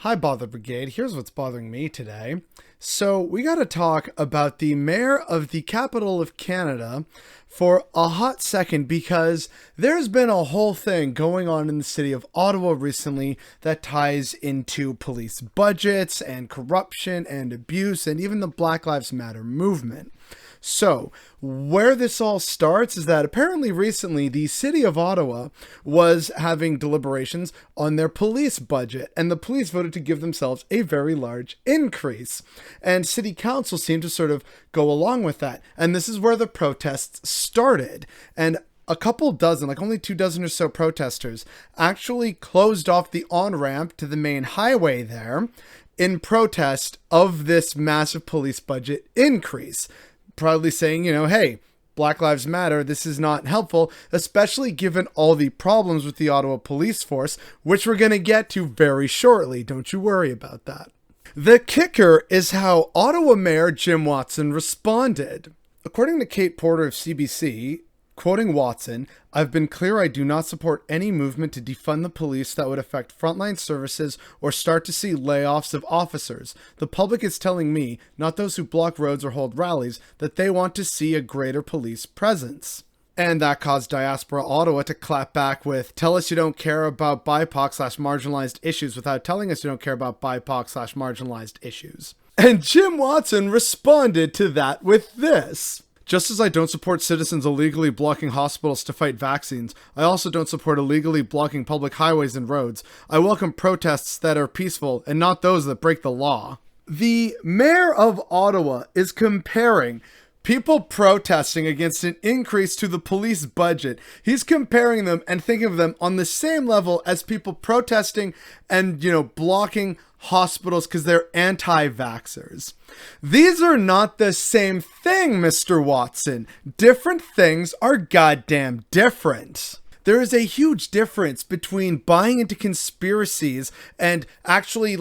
Hi, Bother Brigade. Here's what's bothering me today. So, we got to talk about the mayor of the capital of Canada for a hot second because there's been a whole thing going on in the city of Ottawa recently that ties into police budgets and corruption and abuse and even the Black Lives Matter movement. So, where this all starts is that apparently recently the city of Ottawa was having deliberations on their police budget, and the police voted to give themselves a very large increase. And city council seemed to sort of go along with that. And this is where the protests started. And a couple dozen, like only 2 dozen or so protesters, actually closed off the on-ramp to the main highway there in protest of this massive police budget increase. Proudly saying, hey, Black Lives Matter, this is not helpful, especially given all the problems with the Ottawa Police Force, which we're going to get to very shortly. Don't you worry about that. The kicker is how Ottawa Mayor Jim Watson responded. According to Kate Porter of CBC, quoting Watson, "I've been clear I do not support any movement to defund the police that would affect frontline services or start to see layoffs of officers. The public is telling me, not those who block roads or hold rallies, that they want to see a greater police presence." And that caused Diaspora Ottawa to clap back with, "Tell us you don't care about BIPOC/marginalized issues without telling us you don't care about BIPOC/marginalized issues." And Jim Watson responded to that with this. "Just as I don't support citizens illegally blocking hospitals to fight vaccines, I also don't support illegally blocking public highways and roads. I welcome protests that are peaceful and not those that break the law." The mayor of Ottawa is comparing people protesting against an increase to the police budget. He's comparing them and thinking of them on the same level as people protesting and, blocking hospitals because they're anti-vaxxers. These are not the same thing, Mr. Watson. Different things are goddamn different. There is a huge difference between buying into conspiracies and actually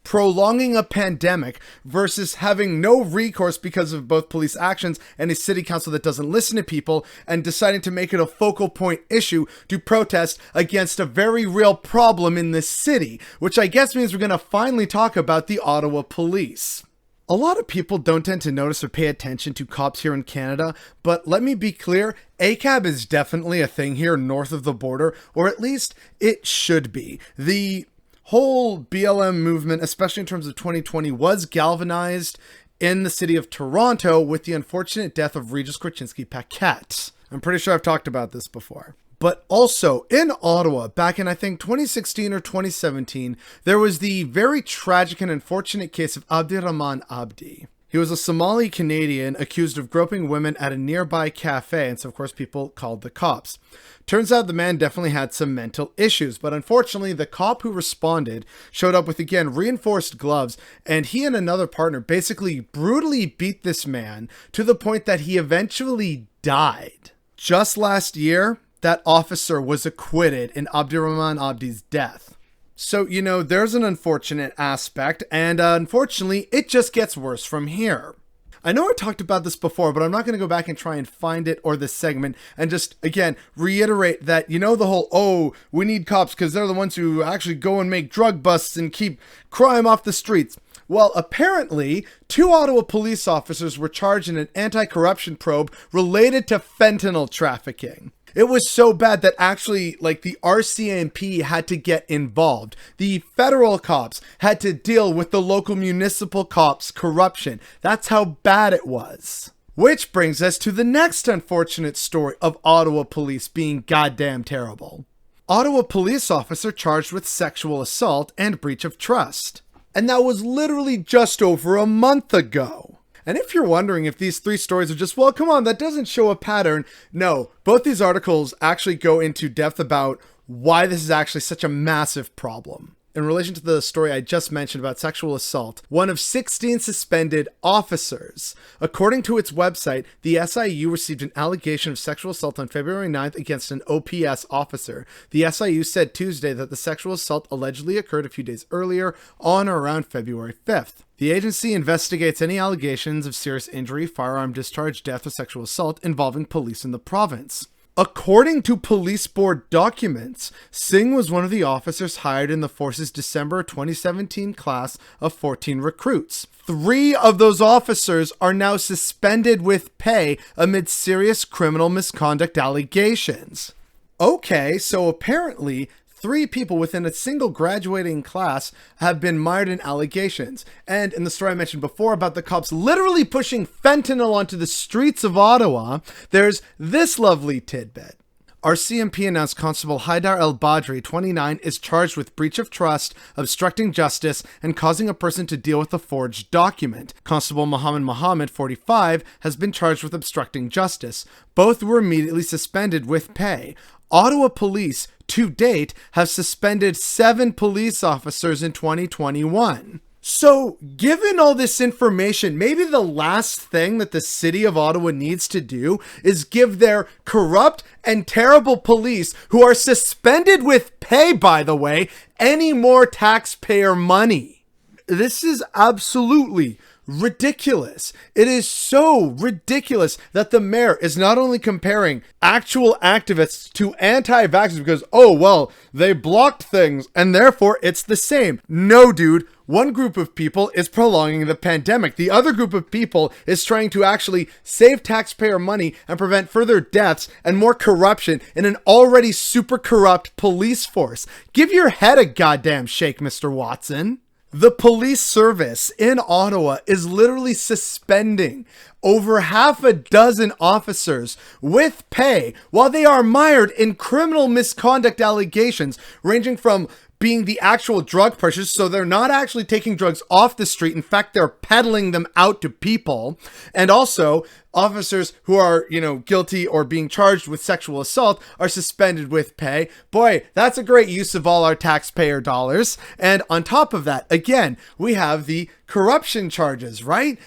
prolonging a pandemic versus having no recourse because of both police actions and a city council that doesn't listen to people and deciding to make it a focal point issue to protest against a very real problem in the city, which I guess means we're going to finally talk about the Ottawa Police. A lot of people don't tend to notice or pay attention to cops here in Canada, but let me be clear, ACAB is definitely a thing here north of the border, or at least it should be. The whole BLM movement, especially in terms of 2020, was galvanized in the city of Toronto with the unfortunate death of Regis Korchinski-Paquette. I'm pretty sure I've talked about this before. But also in Ottawa, back in I think 2016 or 2017, there was the very tragic and unfortunate case of Abdirahman Abdi. He was a Somali Canadian accused of groping women at a nearby cafe, and so of course people called the cops. Turns out the man definitely had some mental issues, but unfortunately the cop who responded showed up with, again, reinforced gloves, and he and another partner basically brutally beat this man to the point that he eventually died. Just last year, that officer was acquitted in Abdirahman Abdi's death. So, there's an unfortunate aspect, and unfortunately, it just gets worse from here. I know I talked about this before, but I'm not going to go back and try and find it or this segment and just, again, reiterate that, the whole, we need cops because they're the ones who actually go and make drug busts and keep crime off the streets. Well, apparently, 2 Ottawa police officers were charged in an anti-corruption probe related to fentanyl trafficking. It was so bad that actually, the RCMP had to get involved. The federal cops had to deal with the local municipal cops' corruption. That's how bad it was. Which brings us to the next unfortunate story of Ottawa police being goddamn terrible. Ottawa police officer charged with sexual assault and breach of trust. And that was literally just over a month ago. And if you're wondering if these 3 stories are just, well, come on, that doesn't show a pattern. No, both these articles actually go into depth about why this is actually such a massive problem. In relation to the story I just mentioned about sexual assault, one of 16 suspended officers. According to its website, the SIU received an allegation of sexual assault on February 9th against an OPS officer. The SIU said Tuesday that the sexual assault allegedly occurred a few days earlier, on or around February 5th. The agency investigates any allegations of serious injury, firearm discharge, death, or sexual assault involving police in the province. According to police board documents, Singh was one of the officers hired in the force's December 2017 class of 14 recruits. 3 of those officers are now suspended with pay amid serious criminal misconduct allegations. Okay, so apparently 3 people within a single graduating class have been mired in allegations. And in the story I mentioned before about the cops literally pushing fentanyl onto the streets of Ottawa, there's this lovely tidbit. Our CMP announced Constable Haidar El-Badri, 29, is charged with breach of trust, obstructing justice, and causing a person to deal with a forged document. Constable Mohammed, 45, has been charged with obstructing justice. Both were immediately suspended with pay. Ottawa Police, to date, have suspended 7 police officers in 2021. So, given all this information, maybe the last thing that the city of Ottawa needs to do is give their corrupt and terrible police, who are suspended with pay, by the way, any more taxpayer money. This is absolutely ridiculous. It is so ridiculous that the mayor is not only comparing actual activists to anti-vaxxers because, oh, well, they blocked things and therefore it's the same. No, dude. One group of people is prolonging the pandemic. The other group of people is trying to actually save taxpayer money and prevent further deaths and more corruption in an already super corrupt police force. Give your head a goddamn shake, Mr. Watson. The police service in Ottawa is literally suspending over half a dozen officers with pay while they are mired in criminal misconduct allegations ranging from being the actual drug pushers, so they're not actually taking drugs off the street. In fact, they're peddling them out to people. And also, officers who are, guilty or being charged with sexual assault are suspended with pay. Boy, that's a great use of all our taxpayer dollars. And on top of that, again, we have the corruption charges, right?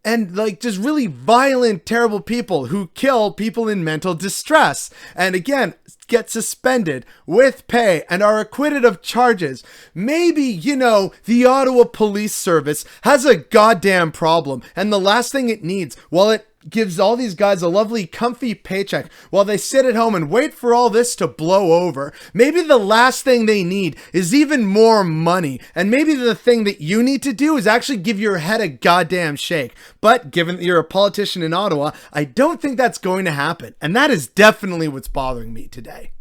And just really violent, terrible people who kill people in mental distress. And again, get suspended with pay and are acquitted of charges. Maybe, the Ottawa Police Service has a goddamn problem. And the last thing it needs, while it gives all these guys a lovely, comfy paycheck while they sit at home and wait for all this to blow over, maybe the last thing they need is even more money. And maybe the thing that you need to do is actually give your head a goddamn shake. But given that you're a politician in Ottawa, I don't think that's going to happen. And that is definitely what's bothering me today.